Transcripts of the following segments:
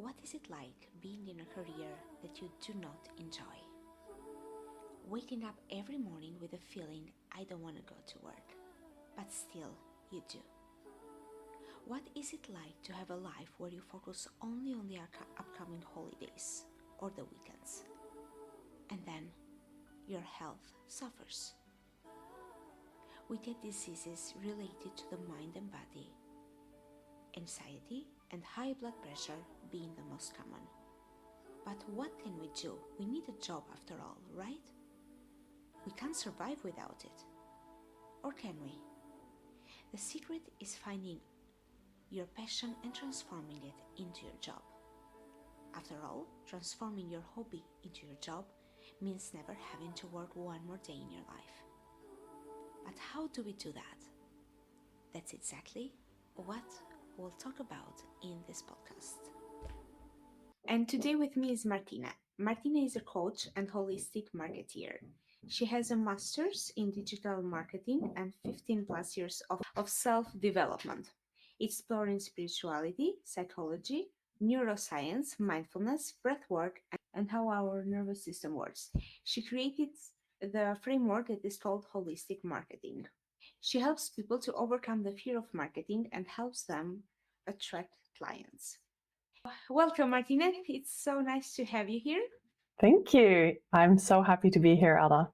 What is it like being in a career that you do not enjoy? Waking up every morning with a feeling I don't want to go to work, but still you do. What is it like to have a life where you focus only on the upcoming holidays or the weekends? And then your health suffers. We get diseases related to the mind and body, anxiety and high blood pressure being the most common. But what can we do? We need a job after all, right? We can't survive without it. Or can we? The secret is finding your passion and transforming it into your job. After all, transforming your hobby into your job means never having to work one more day in your life. But how do we do that? That's exactly what we'll talk about in this podcast. And today with me is Martina. Martina is a coach and holistic marketeer. She has a master's in digital marketing and 15 plus years of self development, exploring spirituality, psychology, neuroscience, mindfulness, breathwork, and how our nervous system works. She created the framework that is called holistic marketing. She helps people to overcome the fear of marketing and helps them attract clients. Welcome, Martina. It's so nice to have you here. Thank you. I'm so happy to be here, Ada.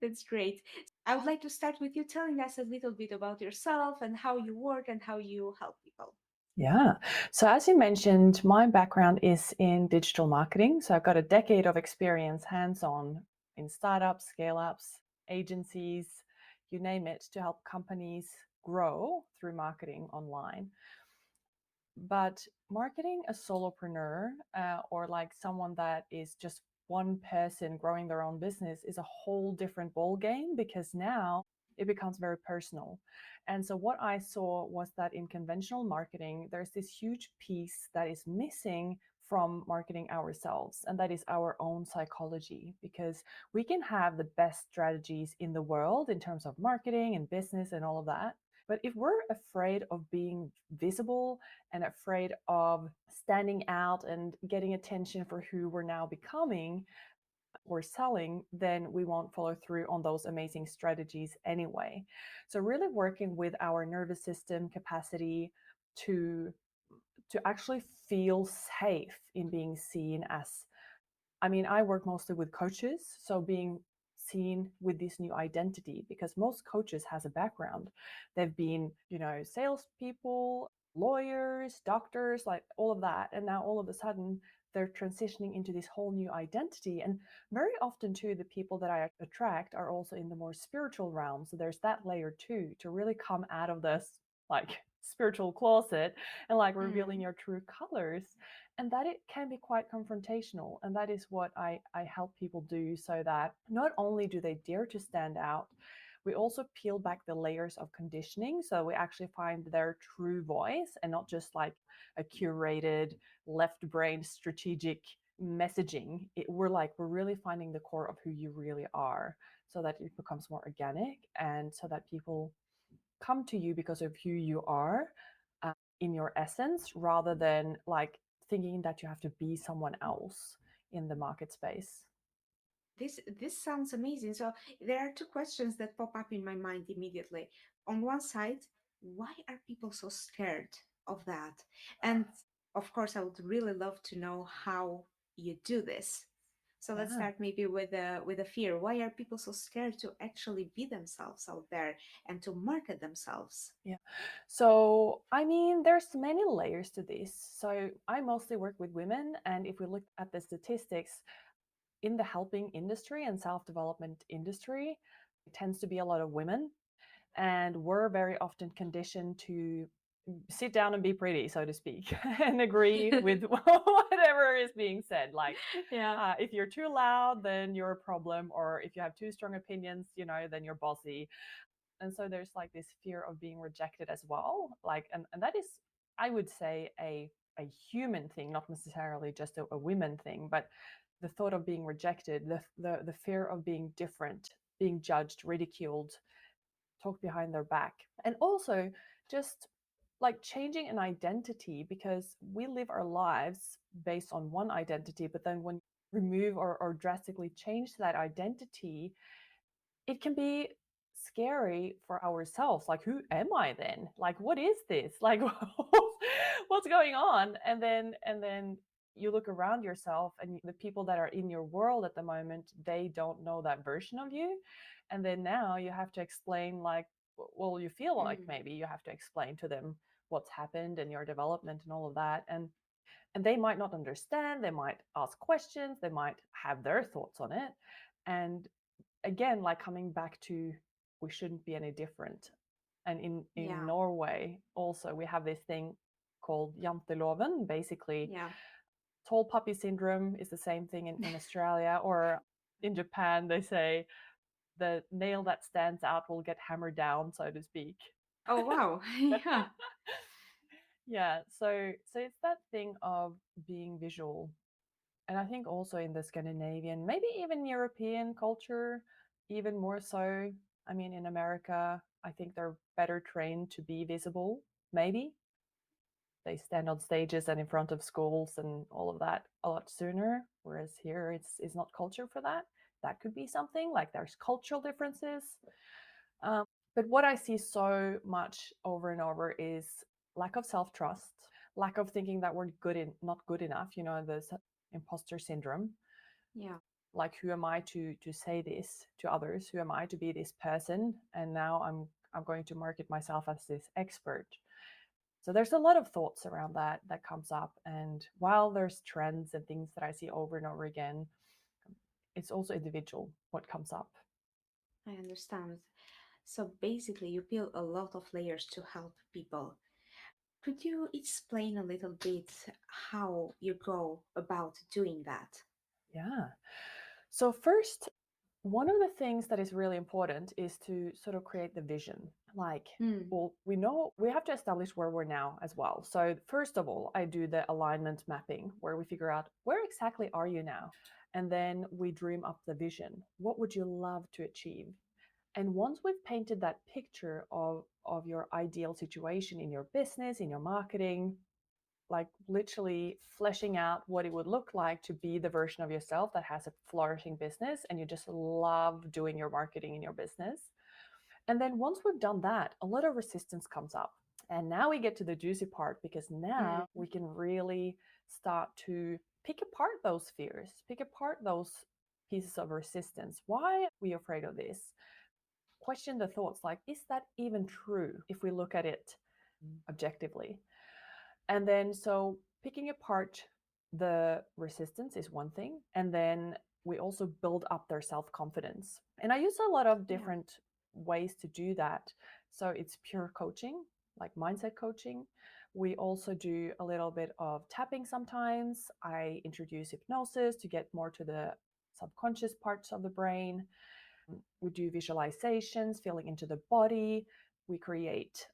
That's great. I would like to start with you telling us a little bit about yourself and how you work and how you help people. Yeah. So, as you mentioned, my background is in digital marketing. So, I've got a decade of experience hands on in startups, scale ups, agencies, you name it, to help companies grow through marketing online. But marketing a solopreneur or like someone that is just one person growing their own business is a whole different ball game because now it becomes very personal. And so what I saw was that in conventional marketing, there's this huge piece that is missing from marketing ourselves, and that is our own psychology, because we can have the best strategies in the world in terms of marketing and business and all of that. But if we're afraid of being visible and afraid of standing out and getting attention for who we're now becoming or selling, then we won't follow through on those amazing strategies anyway. So really working with our nervous system capacity to actually feel safe in being seen as, I mean, I work mostly with coaches, so being seen with this new identity, because most coaches has a background. They've been, salespeople, lawyers, doctors, like all of that. And now all of a sudden they're transitioning into this whole new identity. And very often too, the people that I attract are also in the more spiritual realm. So there's that layer too, to really come out of this like spiritual closet and like revealing your true colors, and that it can be quite confrontational. And that is what I help people do, so that not only do they dare to stand out, we also peel back the layers of conditioning, so we actually find their true voice and not just like a curated left brain strategic messaging. We're really finding the core of who you really are, so that it becomes more organic and so that people come to you because of who you are, in your essence, rather than like thinking that you have to be someone else in the market space. This sounds amazing. So there are two questions that pop up in my mind immediately. On one side, why are people so scared of that? And of course, I would really love to know how you do this. So let's Yeah. start maybe with a fear. Why are people so scared to actually be themselves out there and to market themselves? Yeah. So, I mean, there's many layers to this. So, I mostly work with women. And if we look at the statistics in the helping industry and self development industry, it tends to be a lot of women. And we're very often conditioned to sit down and be pretty, so to speak, and agree with whatever is being said. Like, Yeah. if you're too loud, then you're a problem, or if you have too strong opinions, then you're bossy. And so there's like this fear of being rejected as well. Like, and that is, I would say, a human thing, not necessarily just a women thing, but the thought of being rejected, the fear of being different, being judged, ridiculed, talk behind their back. And also just like changing an identity, because we live our lives based on one identity, but then when you remove or drastically change that identity, it can be scary for ourselves. Like, who am I then? Like, what is this? Like, what's going on? And then you look around yourself, and the people that are in your world at the moment, they don't know that version of you. And then now you have to explain, like, well, you feel like Mm. maybe you have to explain to them what's happened and your development and all of that. And they might not understand, they might ask questions, they might have their thoughts on it. And again, like coming back to, we shouldn't be any different. And in Yeah, Norway also, we have this thing called janteloven. Basically, yeah. tall puppy syndrome is the same thing in Australia, or in Japan they say the nail that stands out will get hammered down, so to speak. Oh, wow. Yeah, Yeah, so it's that thing of being visual. And I think also in the Scandinavian, maybe even European culture, even more so. I mean, in America, I think they're better trained to be visible, maybe. They stand on stages and in front of schools and all of that a lot sooner, whereas here it's not culture for that. That could be something, like there's cultural differences. But what I see so much over and over is lack of self trust, lack of thinking that we're not good enough. You know, the imposter syndrome. yeah. Like, who am I to say this to others? Who am I to be this person? And now I'm going to market myself as this expert. So there's a lot of thoughts around that comes up. And while there's trends and things that I see over and over again, it's also individual what comes up. I understand. So basically, you peel a lot of layers to help people. Could you explain a little bit how you go about doing that? Yeah. So first, one of the things that is really important is to sort of create the vision. Like, Mm. well, we know we have to establish where we're now as well. So first of all, I do the alignment mapping, where we figure out where exactly are you now, and then we dream up the vision. What would you love to achieve? And once we've painted that picture of your ideal situation in your business, in your marketing, like literally fleshing out what it would look like to be the version of yourself that has a flourishing business and you just love doing your marketing in your business. And then once we've done that, a lot of resistance comes up. And now we get to the juicy part, because Mm. now we can really start to pick apart those fears, pick apart those pieces of resistance. Why are we afraid of this? Question the thoughts, like, is that even true if we look at it objectively? And then, so picking apart the resistance is one thing. And then we also build up their self confidence. And I use a lot of Yeah. different ways to do that. So it's pure coaching, like mindset coaching. We also do a little bit of tapping sometimes. I introduce hypnosis to get more to the subconscious parts of the brain. We do visualizations, feeling into the body. We create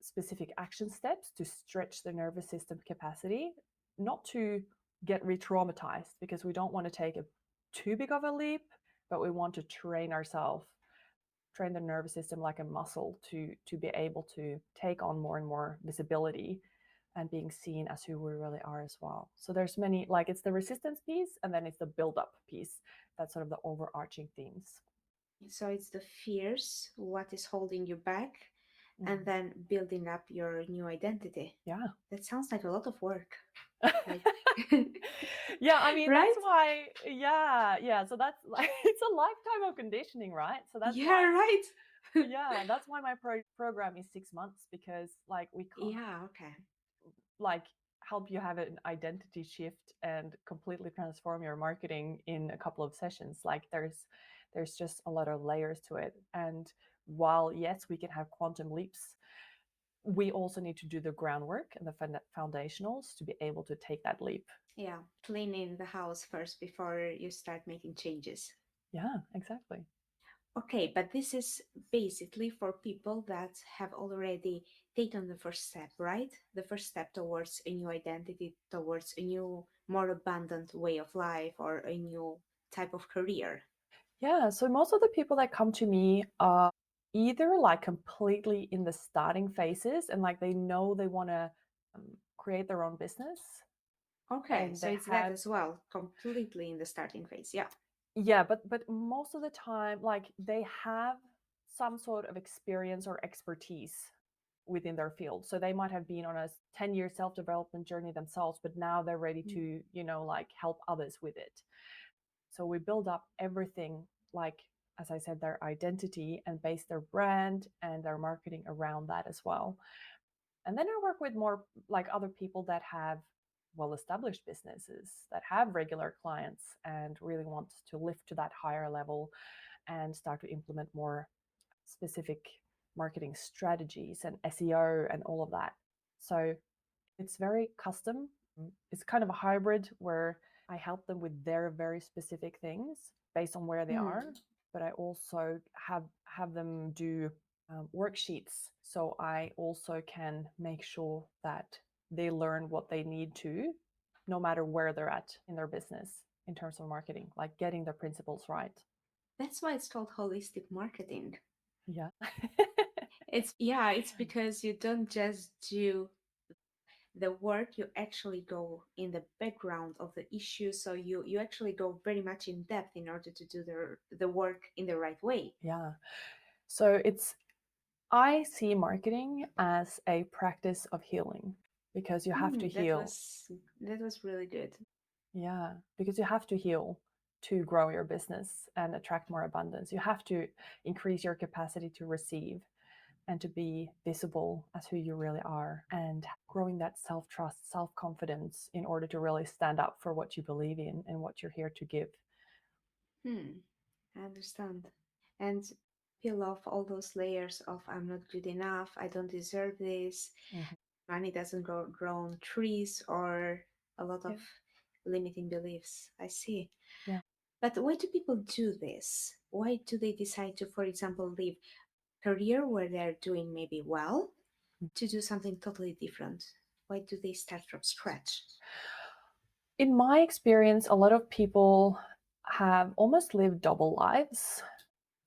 specific action steps to stretch the nervous system capacity, not to get re traumatized, because we don't want to take a too big of a leap, but we want to train ourselves, train the nervous system like a muscle to be able to take on more and more visibility and being seen as who we really are as well. So there's many, like, it's the resistance piece and then it's the build up piece. That's sort of the overarching themes. So it's the fears, what is holding you back, and Mm. then building up your new identity. Yeah. That sounds like a lot of work. Like, Yeah, I mean, that's right? why, yeah. So that's like, it's a lifetime of conditioning, right? So that's Yeah, why, right. yeah, that's why my program is 6 months, because like we can't Yeah, okay. like help you have an identity shift and completely transform your marketing in a couple of sessions. Like there's just a lot of layers to it. And while yes, we can have quantum leaps, we also need to do the groundwork and the foundationals to be able to take that leap. Yeah, cleaning the house first before you start making changes. Yeah, exactly. Okay, but this is basically for people that have already taken the first step, right? The first step towards a new identity, towards a new, more abundant way of life, or a new type of career. Yeah, so most of the people that come to me either like completely in the starting phases and like they know they want to create their own business Okay, and so they it's that have, as well, completely in the starting phase. Yeah. yeah, but most of the time like they have some sort of experience or expertise within their field. So they might have been on a 10-year self-development journey themselves, but now they're ready Mm. to, like help others with it. So we build up everything, like, as I said, their identity and base their brand and their marketing around that as well. And then I work with more like other people that have well established businesses, that have regular clients and really want to lift to that higher level and start to implement more specific marketing strategies and SEO and all of that. So it's very custom. It's kind of a hybrid where I help them with their very specific things based on where they are, Mm. but I also have them do worksheets, so I also can make sure that they learn what they need to, no matter where they're at in their business in terms of marketing, like getting the principles right. That's why it's called holistic marketing. Yeah. It's yeah, it's because you don't just do the work, you actually go in the background of the issue. So you actually go very much in depth in order to do the work in the right way. Yeah. So I see marketing as a practice of healing because you have to Mm, heal. that was really good. Yeah, because you have to heal to grow your business and attract more abundance. You have to increase your capacity to receive and to be visible as who you really are and growing that self trust, self confidence in order to really stand up for what you believe in and what you're here to give. Hmm, I understand. And peel off all those layers of I'm not good enough, I don't deserve this, Mhm. money doesn't grow on trees, or a lot Yeah. of limiting beliefs. I see. Yeah. But why do people do this? Why do they decide to, for example, leave career where they're doing maybe well to do something totally different? Why do they start from scratch? In my experience, a lot of people have almost lived double lives.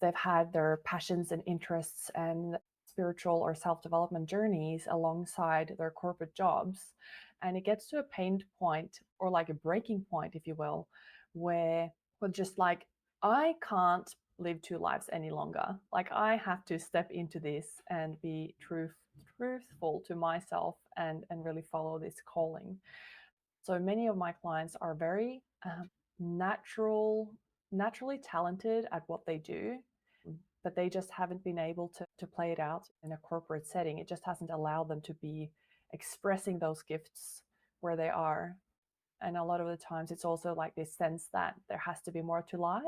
They've had their passions and interests and spiritual or self development journeys alongside their corporate jobs. And it gets to a pain point or like a breaking point, if you will, where we're just like, I can't live two lives any longer. Like, I have to step into this and be truthful to myself and really follow this calling. So many of my clients are very naturally talented at what they do, but they just haven't been able to play it out in a corporate setting. It just hasn't allowed them to be expressing those gifts where they are. And a lot of the times it's also like this sense that there has to be more to life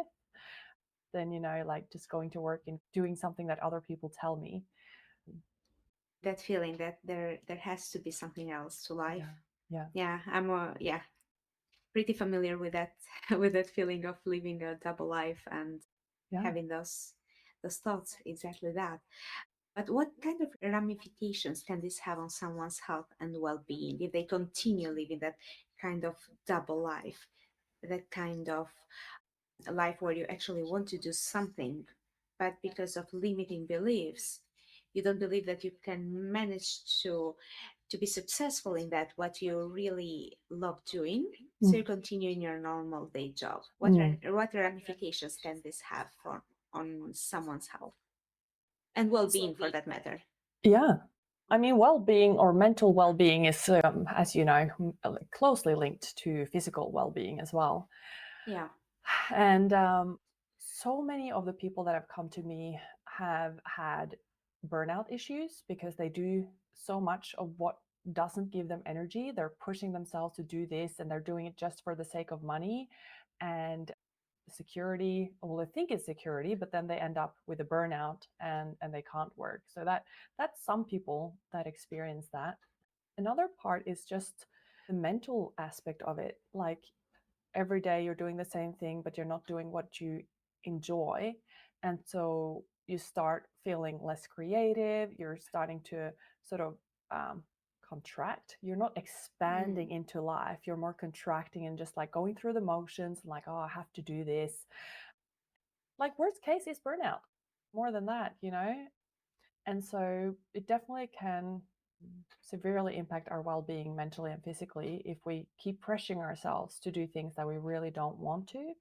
than, like just going to work and doing something that other people tell me. That feeling that there has to be something else to life. Yeah. Yeah. Yeah, I'm yeah, pretty familiar with that with that feeling of living a double life and Yeah. having those thoughts, exactly that. But what kind of ramifications can this have on someone's health and well-being if they continue living that kind of double life, that kind of a life where you actually want to do something, but because of limiting beliefs, you don't believe that you can manage to be successful in that what you really love doing. So Mm. you continue in your normal day job. Mm. What ramifications can this have for on someone's health and well-being, for that matter? Yeah. I mean, well being or mental well being is, as you know, closely linked to physical well being as well. Yeah. And so many of the people that have come to me have had burnout issues because they do so much of what doesn't give them energy. They're pushing themselves to do this and they're doing it just for the sake of money and security. Well, they think it's security, but then they end up with a burnout and they can't work. So that's some people that experience that. Another part is just the mental aspect of it. Like every day you're doing the same thing, but you're not doing what you enjoy. And so you start feeling less creative. You're starting to sort of um, contract. You're not expanding Mm. into life. You're more contracting and just like going through the motions and like, oh, I have to do this. Like, worst case is burnout. more than that, you know? And so it definitely can severely impact our well being mentally and physically if we keep pressuring ourselves to do things that we really don't want to.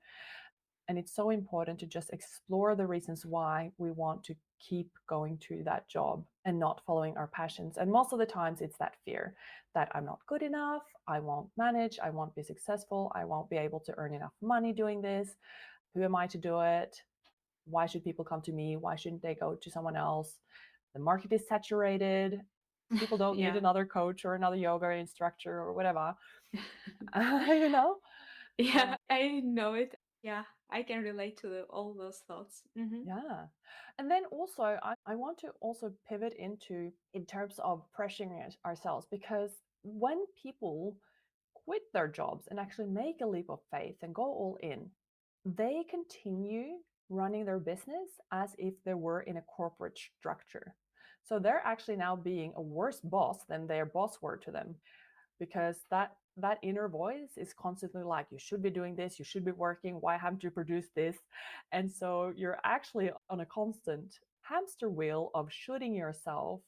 And it's so important to just explore the reasons why we want to keep going to that job and not following our passions. And most of the times it's that fear that I'm not good enough, I won't manage, I won't be successful, I won't be able to earn enough money doing this. Who am I to do it? Why should people come to me? Why shouldn't they go to someone else? The market is saturated. People don't need Yeah. another coach or another yoga instructor or whatever. you know? Yeah, I know it. Yeah, I can relate to all those thoughts. Yeah. And then also, I want to also pivot into in terms of pressuring ourselves because when people quit their jobs and actually make a leap of faith and go all in, they continue running their business as if they were in a corporate structure. So they're actually now being a worse boss than their boss were to them because that inner voice is constantly like, you should be doing this, you should be working, why haven't you produced this? And so you're actually on a constant hamster wheel of shooting yourself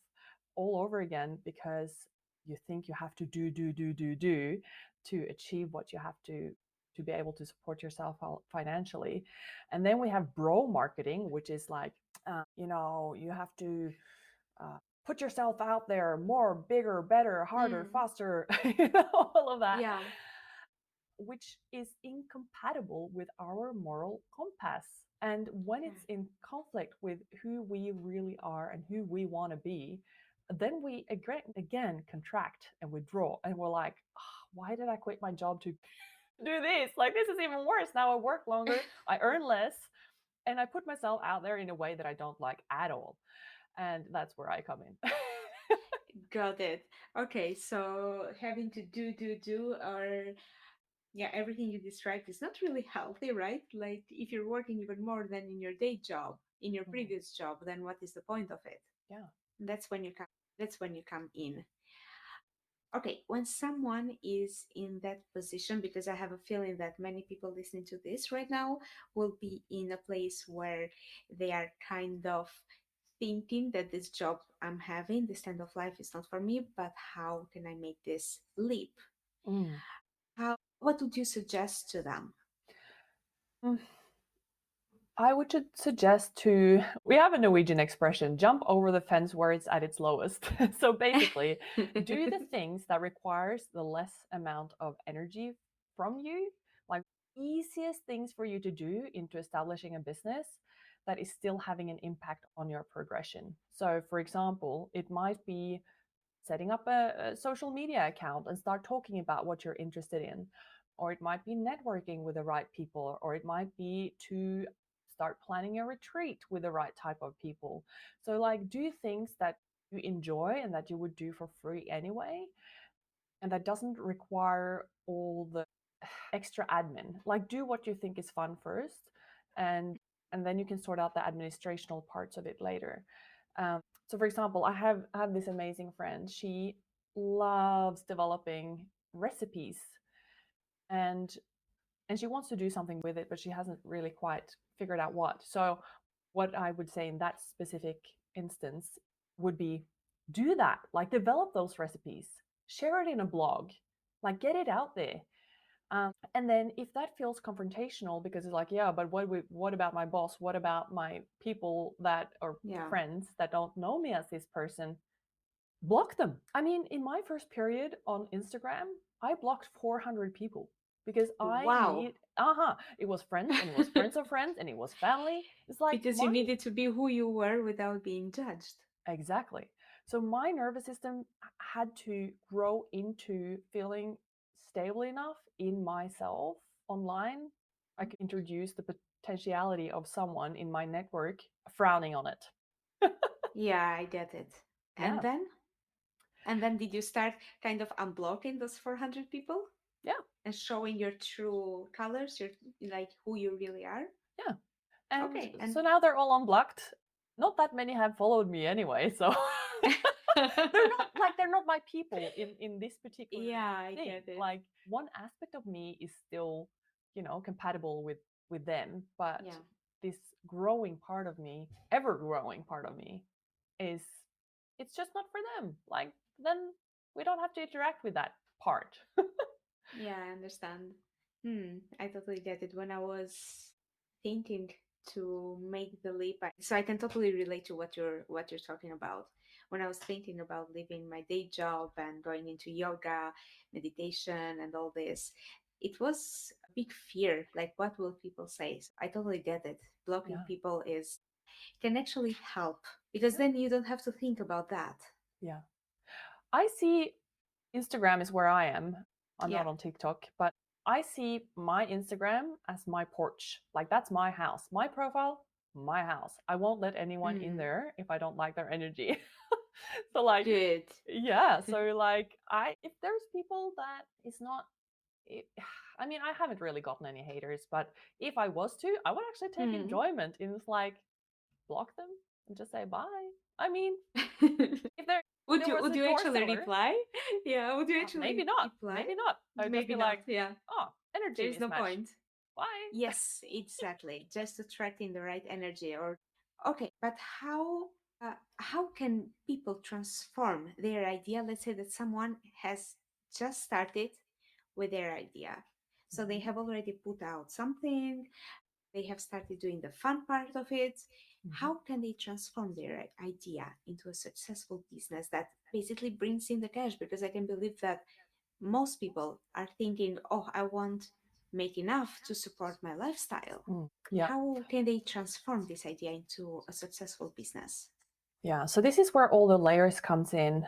all over again because you think you have to do to achieve what you have to be able to support yourself financially. And then we have bro marketing, which is like, you have to uh, put yourself out there more, bigger, better, harder, Mm. faster, all of that, Yeah, which is incompatible with our moral compass. And when it's correct. in conflict with who we really are and who we want to be, then we again contract and withdraw. And we're like, oh, why did I quit my job to do this? Like, this is even worse. Now I work longer, I earn less, and I put myself out there in a way that I don't like at all. And that's where I come in. Got it. Okay, so having to do, or yeah, everything you described is not really healthy, right? Like if you're working even more than in your day job, in your Mhm. previous job, then what is the point of it? Yeah. That's when you come. That's when you come in. Okay, when someone is in that position, because I have a feeling that many people listening to this right now will be in a place where they are kind of thinking that this job I'm having, this kind of life is not for me, but how can I make this leap? Mm. What would you suggest to them? Mm. I would suggest to, we have a Norwegian expression, jump over the fence where it's at its lowest. So basically, do the things that requires the less amount of energy from you, like easiest things for you to do into establishing a business that is still having an impact on your progression. So for example, it might be setting up a social media account and start talking about what you're interested in. Or it might be networking with the right people, or it might be to start planning a retreat with the right type of people. So, like, do things that you enjoy and that you would do for free anyway, and that doesn't require all the extra admin. Like, do what you think is fun first, and then you can sort out the administrational parts of it later. So, for example, I have this amazing friend. She loves developing recipes, and and she wants to do something with it, but she hasn't really quite figured out what. So, what I would say in that specific instance would be do that, like develop those recipes, share it in a blog, like get it out there. And then if that feels confrontational because it's like, yeah, but what about my boss? What about my people that or Yeah. friends that don't know me as this person? Block them. I mean, in my first period on Instagram, I blocked 400 people because I Wow. need, it was friends and it was friends of friends and it was family. It's like Because you my, needed to be who you were without being judged. exactly. So my nervous system had to grow into feeling stable enough in myself online. I could introduce the potentiality of someone in my network frowning on it. Yeah, I get it. And Yeah. then? And then did you start kind of unblocking those 400 people Yeah. and showing your true colors, your like who you really are? Yeah. And Okay, and so now they're all unblocked. Not that many have followed me anyway, so they're not my people in this particular yeah, I thing. get it. Like one aspect of me is still, compatible with them, but Yeah. this growing part of me, ever growing part of me, is it's just not for them. Like, then we don't have to interact with that part. Yeah, I understand. I totally get it. When I was thinking to make the leap, so I can totally relate to what you're talking about. When I was thinking about leaving my day job and going into yoga, meditation, and all this, it was a big fear. Like, what will people say? So I totally get it. Blocking Yeah. people is can actually help because then you don't have to think about that. Yeah. I see Instagram is where I am. I'm Yeah. not on TikTok, but I see my Instagram as my porch. Like, that's my house, my profile, my house. I won't let anyone in Mm, there if I don't like their energy. So like, good. yeah, so like I if there's people that is not it, I mean, I haven't really gotten any haters, but if I was to, I would actually take Mm. enjoyment in just like block them and just say bye. I mean, if Would there you was would a you door actually seller, reply? Yeah, would you maybe actually not. reply? Maybe not. I would just Maybe be not. like, Yeah, oh, energy there's no mismatch. point. Bye. Yes, exactly. Just attracting the right energy. Or okay, but how can people transform their idea? Let's say that someone has just started with their idea, so they Mhm, have already put out something. They have started doing the fun part of it. mhm. How can they transform their idea into a successful business that basically brings in the cash? Because I can believe that most people are thinking, oh, I won't make enough to support my lifestyle. Yeah. How can they transform this idea into a successful business? Yeah. So this is where all the layers comes in.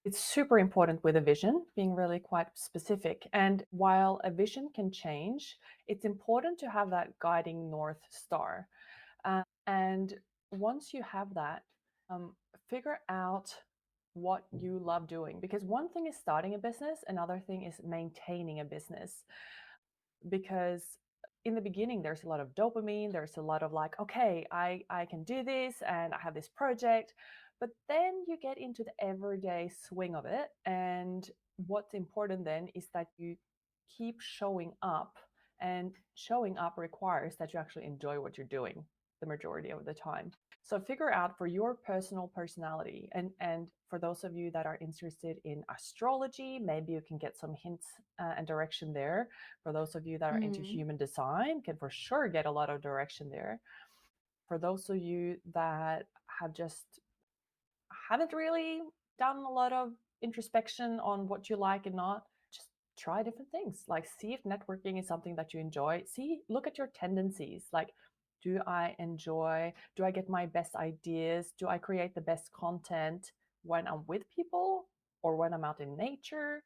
It's super important with a vision, being really quite specific. And while a vision can change, it's important to have that guiding North Star. And once you have that, um, figure out what you love doing. Because one thing is starting a business, another thing is maintaining a business. Because in the beginning there's a lot of dopamine, there's a lot of like, okay, I can do this and I have this project, but then you get into the everyday swing of it, and what's important then is that you keep showing up, and showing up requires that you actually enjoy what you're doing the majority of the time. So figure out for your personal personality, and for those of you that are interested in astrology, maybe you can get some hints and direction there. For those of you that are into Mm, human design, can for sure get a lot of direction there. For those of you that have just haven't really done a lot of introspection on what you like and not, just try different things. Like, see if networking is something that you enjoy. See, look at your tendencies. Like, do I enjoy, do I get my best ideas? Do I create the best content when I'm with people or when I'm out in nature?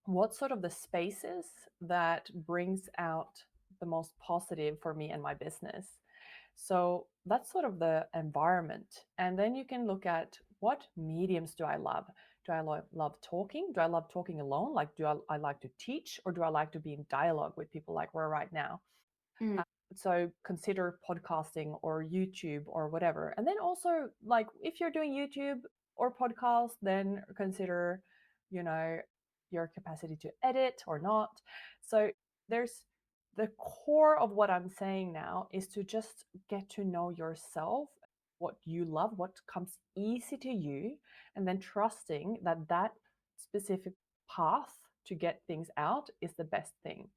What sort of the spaces that brings out the most positive for me and my business? So that's sort of the environment. And then you can look at, what mediums do I love? Do I love talking? Do I love talking alone? Like, do I like to teach, or do I like to be in dialogue with people like we're right now? mm, So consider podcasting or YouTube or whatever. And then also, like, if you're doing YouTube or podcast, then consider, you know, your capacity to edit or not. So there's the core of what I'm saying now is to just get to know yourself, what you love, what comes easy to you, and then trusting that that specific path to get things out is the best thing.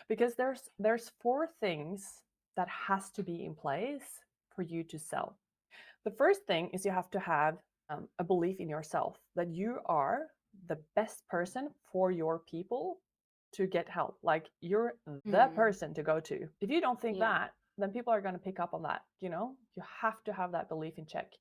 Because there's four things that has to be in place for you to sell. The first thing is you have to have a belief in yourself that you are the best person for your people to get help. Like, you're the mm, person to go to. If you don't think yeah. that, then people are going to pick up on that. You have to have that belief in check.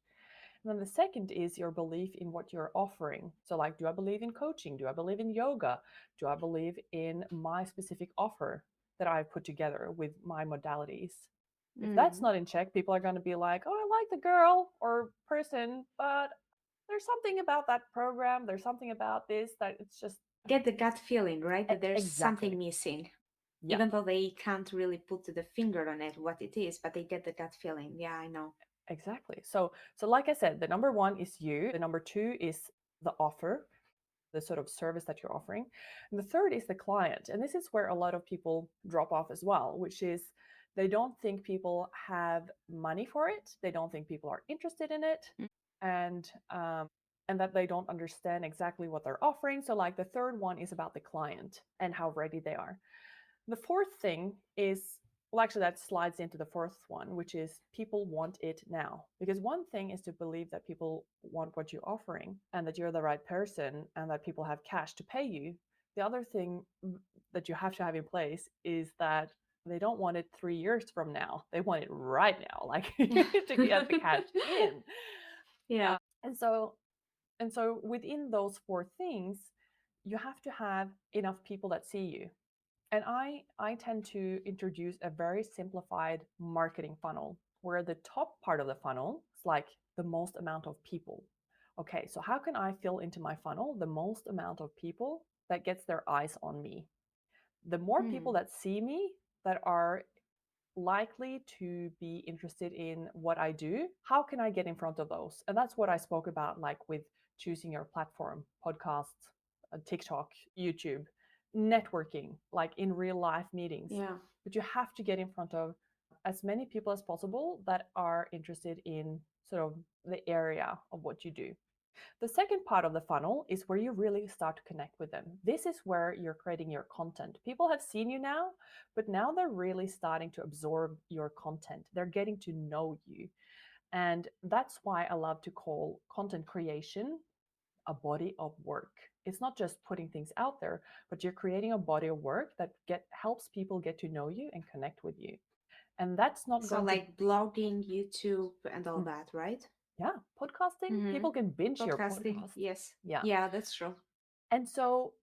And then the second is your belief in what you're offering. So, like, do I believe in coaching? Do I believe in yoga? Do I believe in my specific offer that I've put together with my modalities? If that's Mm. not in check, people are going to be like, oh, I like the girl or person, but there's something about that program. There's something about this that it's just Get the gut feeling, right? That there's something exactly. missing, Yeah, even though they can't really put the finger on it what it is, but they get the gut feeling. Yeah, I know. exactly. So like I said, the number one is you. The number two is the offer, the sort of service that you're offering. And the third is the client. And this is where a lot of people drop off as well, which is They don't think people have money for it. They don't think people are interested in it, and and that they don't understand exactly what they're offering. So, like the third one is about the client and how ready they are. The fourth thing is, well, actually, that slides into the fourth one, which is people want it now. Because one thing is to believe that people want what you're offering and that you're the right person and that people have cash to pay you. The other thing that you have to have in place is that they don't want it 3 years from now. They want it right now. Like you need to get the cash in. Yeah. And so within those four things, you have to have enough people that see you. And I tend to introduce a very simplified marketing funnel where the top part of the funnel is like the most amount of people. Okay, so how can I fill into my funnel the most amount of people that gets their eyes on me? The more people Mm. that see me, that are likely to be interested in what I do, how can I get in front of those? And that's what I spoke about, like with choosing your platform, podcasts, TikTok, YouTube, networking, like in real life meetings. Yeah. But you have to get in front of as many people as possible that are interested in sort of the area of what you do. The second part of the funnel is where you really start to connect with them. This is where you're creating your content. People have seen you now, but now they're really starting to absorb your content. They're getting to know you. And that's why I love to call content creation a body of work. It's not just putting things out there, but you're creating a body of work that helps people get to know you and connect with you. And that's not So going to, like blogging, YouTube, and all mm, that, right? yeah, podcasting. Mm-hmm. People can binge your Podcasting, podcast. yes. Yeah. Yeah, that's true. And so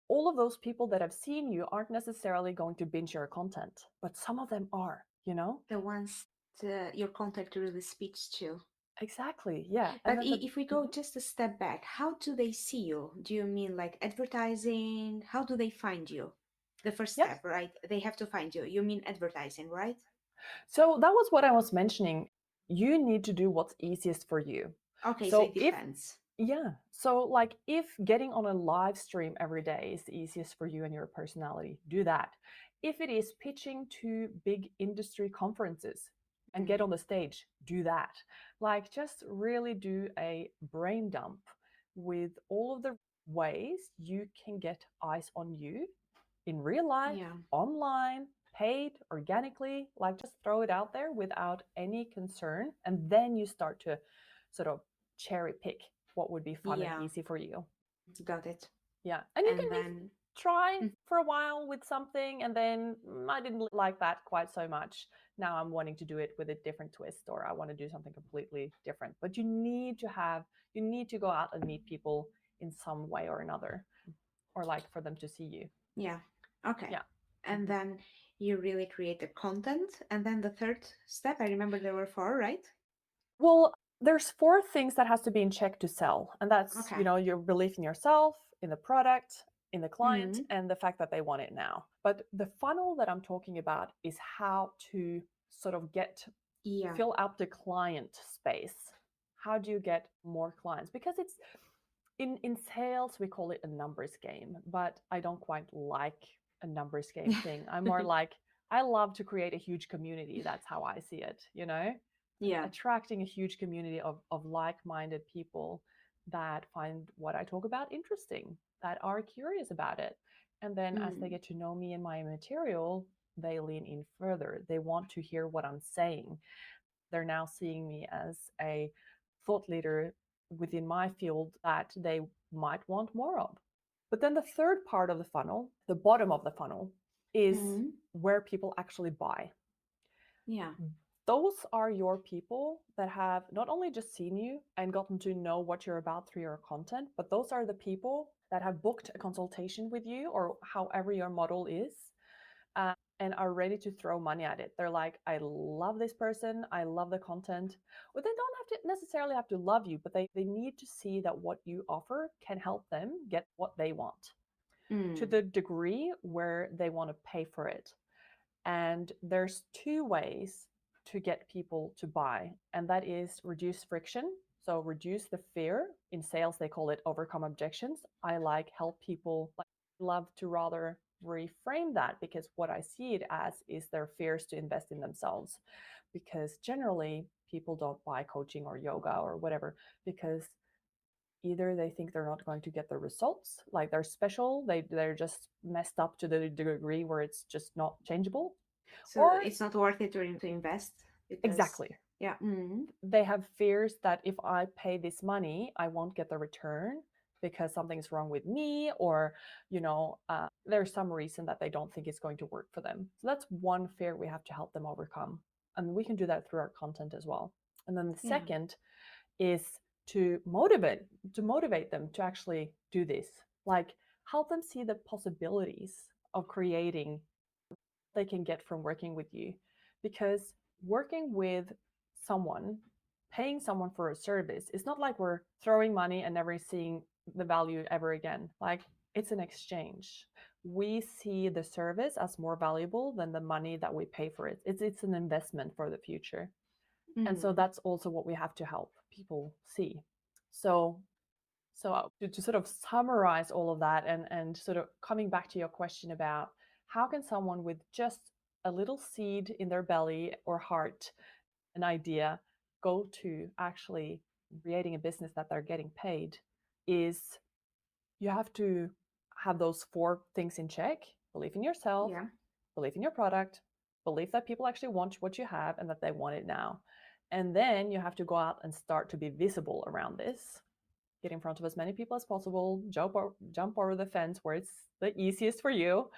all of those people that have seen you aren't necessarily going to binge your content, but some of them are, you know? The ones your contact really speaks to. Exactly. Yeah. And But then the if we go Mhm. just a step back, how do they see you? Do you mean like advertising? How do they find you? The first Yep. step, right? They have to find you. You mean advertising, right? So that was what I was mentioning. You need to do what's easiest for you. Okay, so So it if depends. Yeah. So, like, if getting on a live stream every day is the easiest for you and your personality, do that. If it is pitching to big industry conferences and get Mm. on the stage, do that. Like, just really do a brain dump with all of the ways you can get eyes on you in real life, Yeah, online, paid, organically. Like, just throw it out there without any concern. And then you start to sort of cherry pick what would be fun and yeah, easy for you. got it. Yeah. And you And can then, try mm, for a while with something and then I didn't like that quite so much. Now I'm wanting to do it with a different twist or I want to do something completely different. But you need to go out and meet people in some way or another or like for them to see you. yeah, okay. Yeah. And Mhm. then you really create the content. And then the third step, I remember there were four, right? Well, there's four things that has to be in check to sell, and that's Okay. your belief in yourself, in the product, in the client, Mm. and the fact that they want it now. But the funnel that I'm talking about is how to sort of Yeah, fill out the client space. How do you get more clients? Because it's in sales we call it a numbers game, but I don't quite like a numbers game thing. I'm more like I love to create a huge community. That's how I see it, yeah. attracting a huge community of like-minded people that find what I talk about interesting, that are curious about it. And then as they Mm. get to know me and my material, they lean in further. They want to hear what I'm saying. They're now seeing me as a thought leader within my field that they might want more of. But then the third part of the funnel, the bottom of the funnel, is Mm. where people actually buy. Yeah. Those are your people that have not only just seen you and gotten to know what you're about through your content, but those are the people that have booked a consultation with you or however your model is, and are ready to throw money at it. They're like, I love this person, I love the content. Well, they don't have to necessarily have to love you, but they need to see that what you offer can help them get what they want to Mm. the degree where they want to pay for it. And there's two ways to get people to buy, and that is reduce friction. So reduce the fear. In sales, they call it overcome objections. I like help people like love to rather reframe that, because what I see it as is their fears to invest in themselves. Because generally, people don't buy coaching or yoga or whatever because either they think they're not going to get the results, like they're special, they're just messed up to the degree where it's just not changeable, So or it's not worth it to invest because, exactly, yeah. they have fears that if I pay this money, I won't get the return because something's wrong with me, or there's some reason that they don't think it's going to work for them. So that's one fear we have to help them overcome, and we can do that through our content as well. And then the Yeah. second is to motivate them to actually do this, like help them see the possibilities of creating they can get from working with you. Because working with someone, paying someone for a service, it's not like we're throwing money and never seeing the value ever again. Like, it's an exchange. We see the service as more valuable than the money that we pay for it. It's an investment for the future. And so that's also what we have to help people see. So to sort of summarize all of that, and sort of coming back to your question about how can someone with just a little seed in their belly or heart, an idea, go to actually creating a business that they're getting paid, is you have to have those four things in check: believe in yourself, Yeah. believe in your product, believe that people actually want what you have and that they want it now. And then you have to go out and start to be visible around this, get in front of as many people as possible, jump over the fence where it's the easiest for you.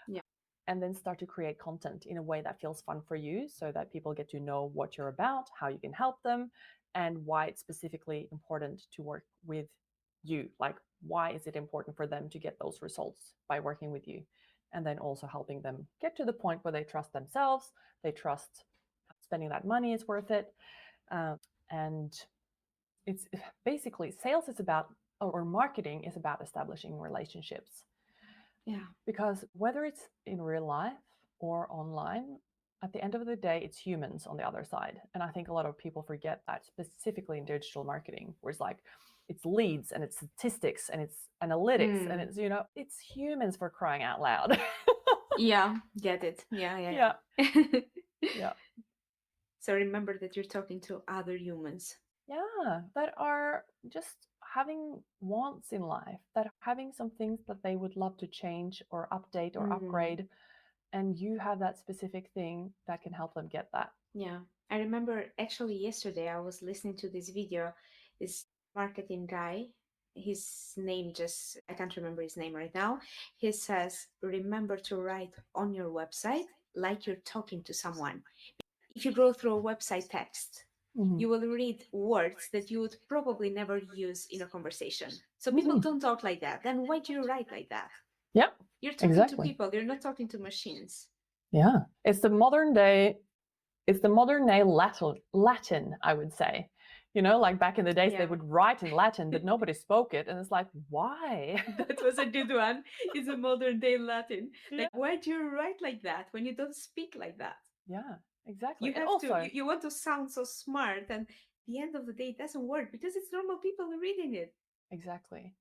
Yeah. And then start to create content in a way that feels fun for you, so that people get to know what you're about, how you can help them, and why it's specifically important to work with you. Like, why is it important for them to get those results by working with you? And then also helping them get to the point where they trust themselves, they trust spending that money is worth it. And it's basically, sales is about, or marketing is about establishing relationships. Yeah. Because whether it's in real life or online, at the end of the day, it's humans on the other side. And I think a lot of people forget that, specifically in digital marketing, where it's like, it's leads and it's statistics and it's analytics and it's, it's humans, for crying out loud. Yeah, get it. Yeah, Yeah. yeah. Yeah. So remember that you're talking to other humans. Yeah, that are just having wants in life, that are having some things that they would love to change or update or upgrade, and you have that specific thing that can help them get that. Yeah. I remember actually yesterday I was listening to this video, this marketing guy. His name just, I can't remember his name right now. He says, remember to write on your website like you're talking to someone. If you go through a website text, you will read words that you would probably never use in a conversation. So people don't talk like that. Then why do you write like that? Yeah, You're talking to exactly. people, you're not talking to machines. Yeah, it's the modern day Latin, I would say. Like back in the days, they would write in Latin, but nobody spoke it. And it's like, why? That was a good one. It's a modern day Latin. Like, why do you write like that when you don't speak like that? Yeah, exactly. You And have also, to, you want to sound so smart, and at the end of the day, it doesn't work because it's normal people reading it. exactly.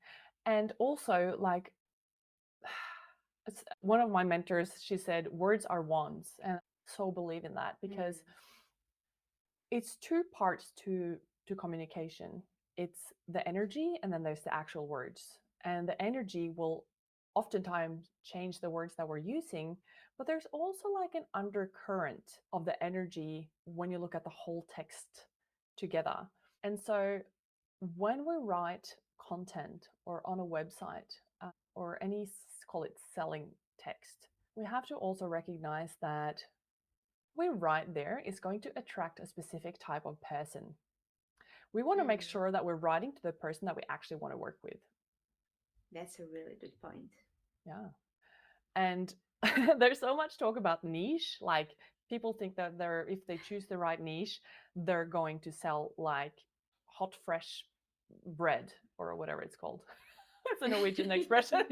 And also, like, one of my mentors, she said, words are wands. And I so believe in that, because it's two parts to communication. It's the energy, and then there's the actual words. And the energy will oftentimes change the words that we're using, but there's also like an undercurrent of the energy when you look at the whole text together. And so when we write content or on a website, or any, call it selling text, we have to also recognize that we write there is going to attract a specific type of person. We want to make sure that we're writing to the person that we actually want to work with. That's a really good point. Yeah. And there's so much talk about niche. Like, people think that if they choose the right niche, they're going to sell like hot, fresh bread or whatever it's called. It's a Norwegian expression.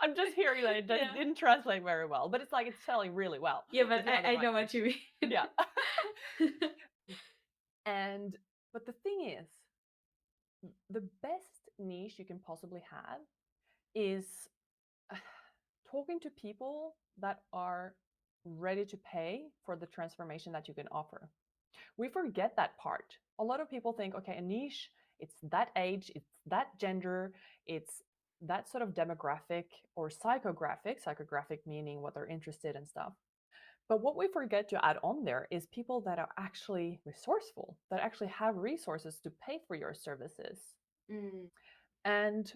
I'm just hearing that it didn't translate very well, but it's like it's selling really well. Yeah, but I know what you mean. Yeah. But the thing is, the best niche you can possibly have is talking to people that are ready to pay for the transformation that you can offer. We forget that part. A lot of people think, okay, a niche, it's that age, it's that gender, it's that sort of demographic or psychographic meaning what they're interested in stuff. But what we forget to add on there is people that are actually resourceful, that actually have resources to pay for your services. Mm. And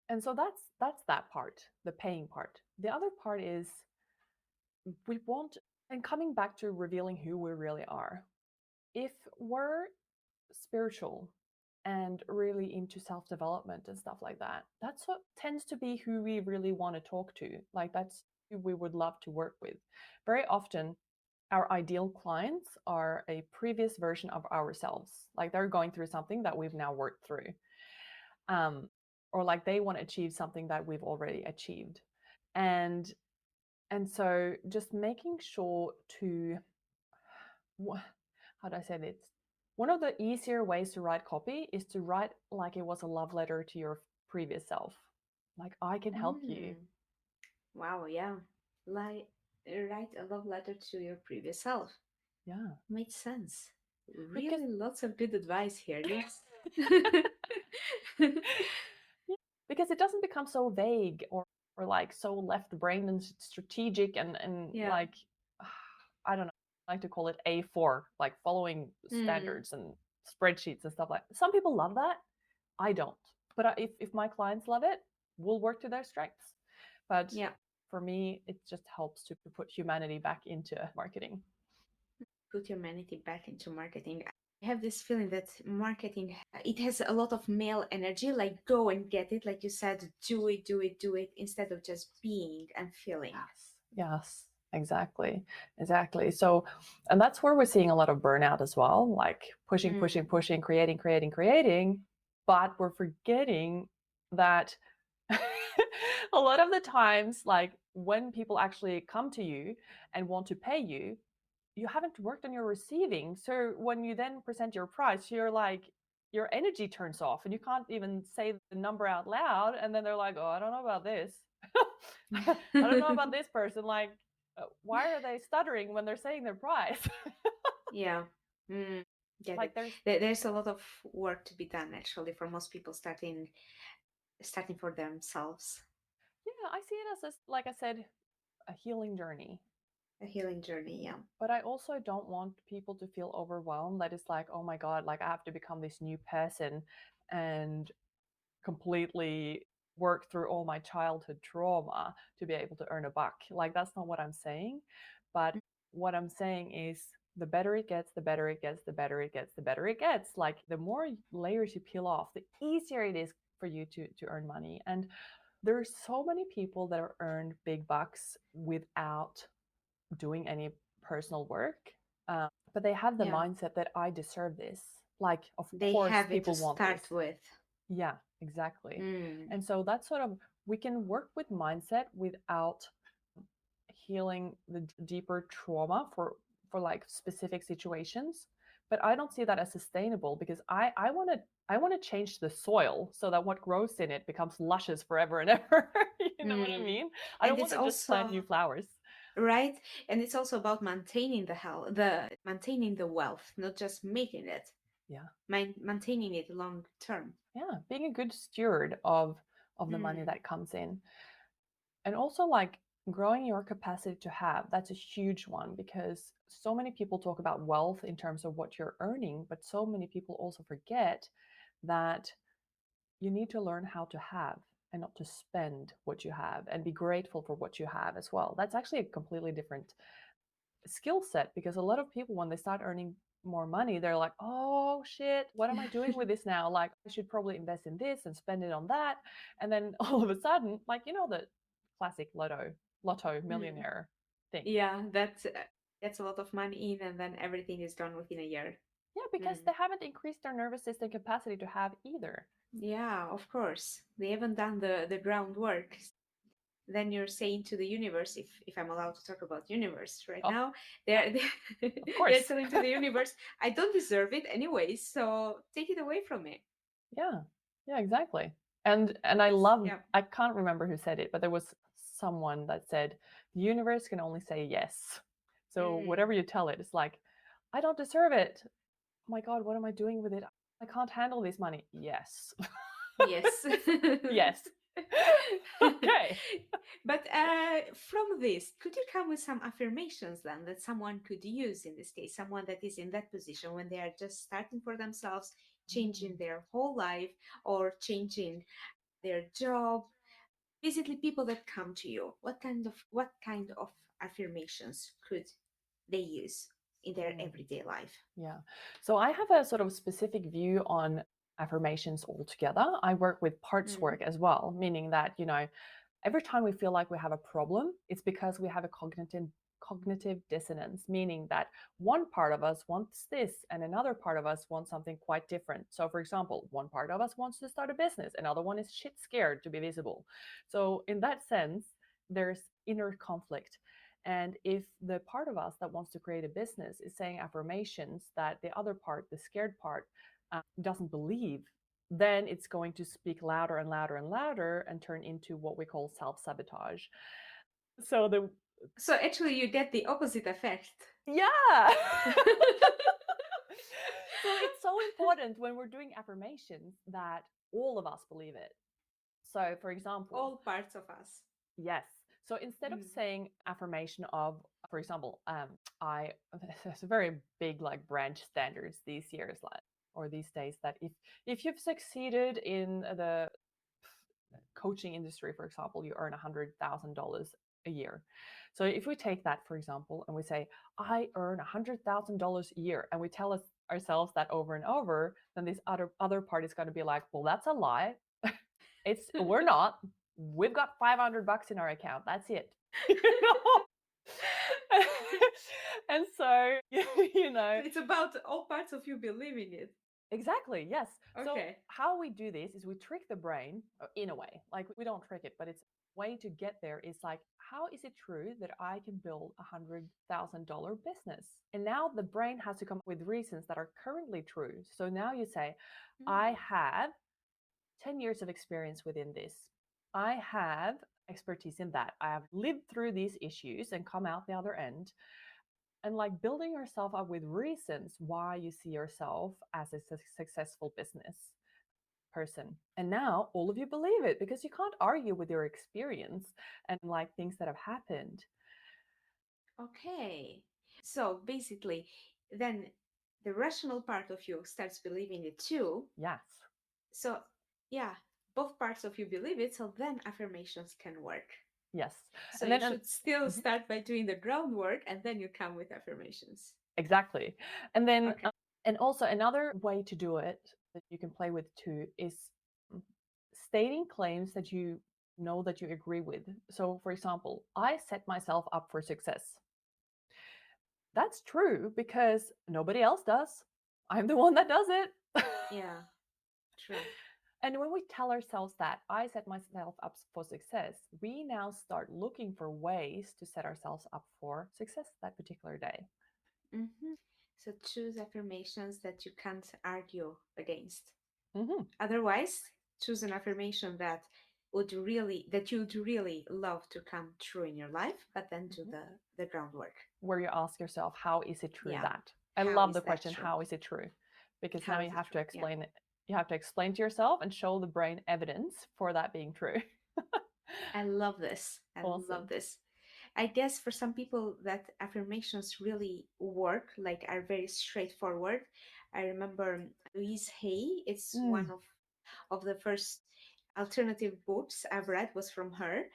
and so that's that part, the paying part. The other part is we want, and coming back to revealing who we really are. If we're spiritual and really into self development and stuff like that, that's what tends to be who we really want to talk to. Like, that's who we would love to work with. Very often, our ideal clients are a previous version of ourselves. Like, they're going through something that we've now worked through. Um, or like they want to achieve something that we've already achieved. And and so just making sure to, how do I say this? One of the easier ways to write copy is to write like it was a love letter to your previous self. Like, I can help you. Mm. Wow, yeah. Like, write a love letter to your previous self. Yeah. Makes sense. Because Really lots of good advice here. Yes. yeah, because it doesn't become so vague or like so left brain and strategic and Yeah. like I don't know, I like to call it A4, like following Mm. standards and spreadsheets and stuff like that. Some people love that. I don't. But if my clients love it, we'll work to their strengths. But Yeah. for me, it just helps to put humanity back into marketing. Put humanity back into marketing. I have this feeling that marketing, it has a lot of male energy, like go and get it, like you said, do it, do it, do it, instead of just being and feeling. Yes, exactly. Exactly. So, and that's where we're seeing a lot of burnout as well, like pushing, pushing, Mm. pushing, creating, creating, creating. But we're forgetting that a lot of the times, like when people actually come to you and want to pay you, you haven't worked on your receiving. So when you then present your price, you're like, your energy turns off and you can't even say the number out loud. And then they're like, oh, I don't know about this. I don't know about this person. Like, why are they stuttering when they're saying their price? Yeah. Mm. Get Like, it. there's, There's a lot of work to be done actually for most people starting for themselves. yeah, I see it as, like I said, a healing journey. A healing journey, yeah. But I also don't want people to feel overwhelmed that it's like, oh my God, like I have to become this new person and completely work through all my childhood trauma to be able to earn a buck. Like, that's not what I'm saying. But what I'm saying is the better it gets, the better it gets, the better it gets, the better it gets. Like, the more layers you peel off, the easier it is for you to earn money. And there's so many people that are earned big bucks without doing any personal work. But they have the Yeah. mindset that I deserve this. Like, of They course, have it to people want this. start with. Yeah, exactly. Mm. And so that's sort of, we can work with mindset without healing the deeper trauma for like specific situations. But I don't see that as sustainable because I want to change the soil so that what grows in it becomes luscious forever and ever. You know what I Mm. mean? I And don't want it's to just plant also new flowers. right, and it's also about maintaining the health, the maintaining the wealth, not just making it, Yeah. maintaining it long term. Yeah, being a good steward of the money Mm. that comes in. And also, like, growing your capacity to have, that's a huge one because so many people talk about wealth in terms of what you're earning, but so many people also forget that you need to learn how to have and not to spend what you have and be grateful for what you have as well. That's actually a completely different skill set because a lot of people, when they start earning more money, they're like, oh shit, what am I doing with this now? Like, I should probably invest in this and spend it on that. And then all of a sudden, like, the classic lotto Mm. millionaire thing. Yeah, that's a lot of money in, and then everything is done within a year. Yeah, because Mm. they haven't increased their nervous system capacity to have either. Yeah, of course. They haven't done the groundwork. Then you're saying to the universe, if I'm allowed to talk about universe right Oh, now, yeah, they're of they're course. telling to the universe, I don't deserve it anyway, so take it away from me. Yeah, yeah, exactly. And I love, Yeah. I can't remember who said it, but there was someone that said the universe can only say yes. So Mm. whatever you tell it, it's like, I don't deserve it. Oh my God, what am I doing with it? I can't handle this money. Yes. Yes. Yes. Okay. But from this, could you come with some affirmations then that someone could use in this case? Someone that is in that position when they are just starting for themselves, changing their whole life or changing their job. Basically, people that come to you. What kind of affirmations could they use in their Mm. everyday life? Yeah. So I have a sort of specific view on affirmations altogether. I work with parts Mm. work as well, meaning that, every time we feel like we have a problem, it's because we have a cognitive dissonance, meaning that one part of us wants this and another part of us wants something quite different. So for example, one part of us wants to start a business, another one is shit scared to be visible. So in that sense, there's inner conflict. And if the part of us that wants to create a business is saying affirmations that the other part, the scared part, doesn't believe, then it's going to speak louder and louder and louder and turn into what we call self sabotage. So the So actually, you get the opposite effect. yeah. So it's so important when we're doing affirmations that all of us believe it. So for example, All parts of us. yes. So instead of Mm. saying affirmation of, for example, I there's a very big like branch standards these years, like, or these days, that if you've succeeded in the coaching industry, for example, you earn $100,000 a year. So if we take that, for example, and we say, I earn $100,000 a year, and we tell ourselves that over and over, then this other part is going to be like, well, that's a lie. We're not. We've got $500 in our account. That's it. And so, It's about all parts of you believing it. exactly, yes. So Okay. how we do this is we trick the brain, in a way. Like, we don't trick it, but it's a way to get there is like, how is it true that I can build $100,000 business? And now the brain has to come up with reasons that are currently true. So now you say, I Mm. have 10 years of experience within this. I have expertise in that. I have lived through these issues and come out the other end. And like building yourself up with reasons why you see yourself as a successful business person. And now all of you believe it because you can't argue with your experience and like things that have happened. Okay. So basically, then the rational part of you starts believing it too. Yes. So, yeah, both parts of you believe it. So then affirmations can work. Yes. So And you then should still Mhm. start by doing the groundwork and then you come with affirmations. Exactly. And then Okay. and also another way to do it that you can play with too is mm, stating claims that you know that you agree with. So for example, I set myself up for success. That's true because nobody else does. I'm the one that does it. Yeah, true. And when we tell ourselves that I set myself up for success, we now start looking for ways to set ourselves up for success that particular day. So choose affirmations that you can't argue against. Hmm. Otherwise, choose an affirmation that you'd really love to come true in your life, but then do the groundwork. Where you ask yourself, how is it true Yeah. that? I How love is the that question, true? how is it true? Because now How you is it have true? to Yeah. explain it. You have to explain to yourself and show the brain evidence for that being true. I love this. I love Awesome. this. I guess for some people that affirmations really work, like are very straightforward. I remember Louise Hay, it's Mm. one of the first alternative books I've read was from her.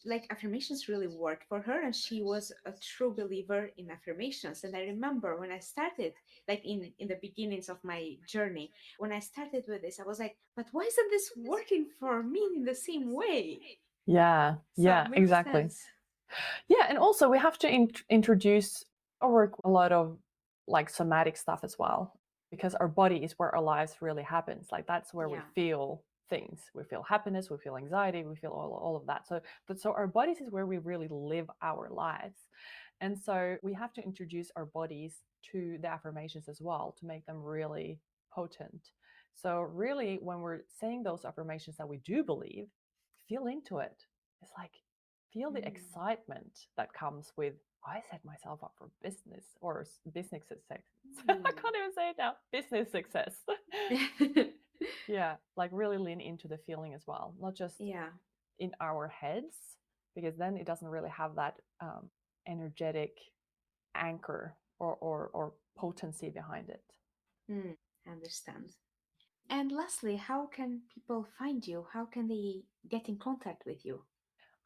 Like affirmations really worked for her, and she was a true believer in affirmations. And I remember when I started, like in the beginnings of my journey, when I started with this, I was like, but why isn't this working for me in the same way? Yeah, So yeah, makes exactly. sense. Yeah, and also we have to introduce or work a lot of like somatic stuff as well, because our body is where our lives really happens. Like that's where we Yeah. feel things. We feel happiness, we feel anxiety, we feel all of that. So our bodies is where we really live our lives. And so we have to introduce our bodies to the affirmations as well to make them really potent. So, really, when we're saying those affirmations that we do believe, feel into it. It's like, feel the excitement that comes with, I set myself up for business or business success. I can't even say it now. Business success. Yeah, like really lean into the feeling as well, not just Yeah. in our heads, because then it doesn't really have that energetic anchor or potency behind it. Understand. And lastly, how can people find you? How can they get in contact with you?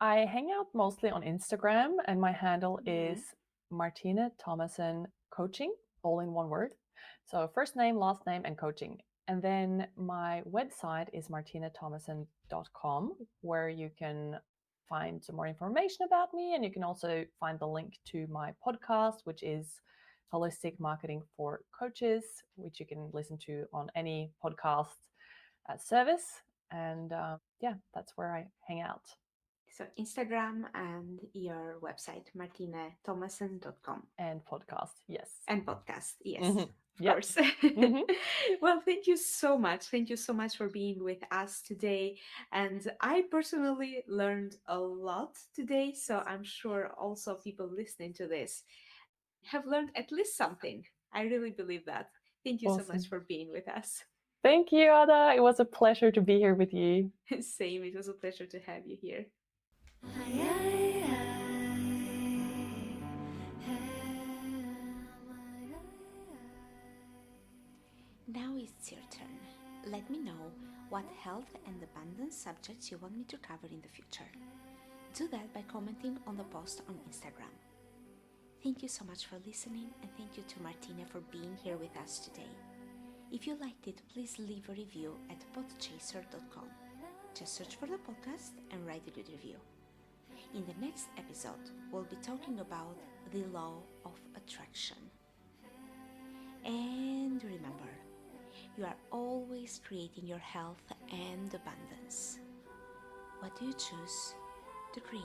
I hang out mostly on Instagram, and my handle Mm-hmm. is Martine Thomason Coaching, all in one word. So first name, last name, and coaching. And then my website is martinethomason.com, where you can find some more information about me. And you can also find the link to my podcast, which is Holistic Marketing for Coaches, which you can listen to on any podcast service. And yeah, that's where I hang out. So Instagram and your website, martinethomason.com. And podcast, yes. And podcast, yes, Mm-hmm. of Yeah. course. Mm-hmm. Well, thank you so much. Thank you so much for being with us today. And I personally learned a lot today. So I'm sure also people listening to this have learned at least something. I really believe that. Thank you so much Awesome. for being with us. Thank you, Ada. It was a pleasure to be here with you. Same, it was a pleasure to have you here. Now it's your turn. Let me know what health and abundance subjects you want me to cover in the future. Do that by commenting on the post on Instagram. Thank you so much for listening, and thank you to Martina for being here with us today. If you liked it, please leave a review at podchaser.com. Just search for the podcast and write a good review. In the next episode, we'll be talking about the law of attraction. And remember, you are always creating your health and abundance. What do you choose to create?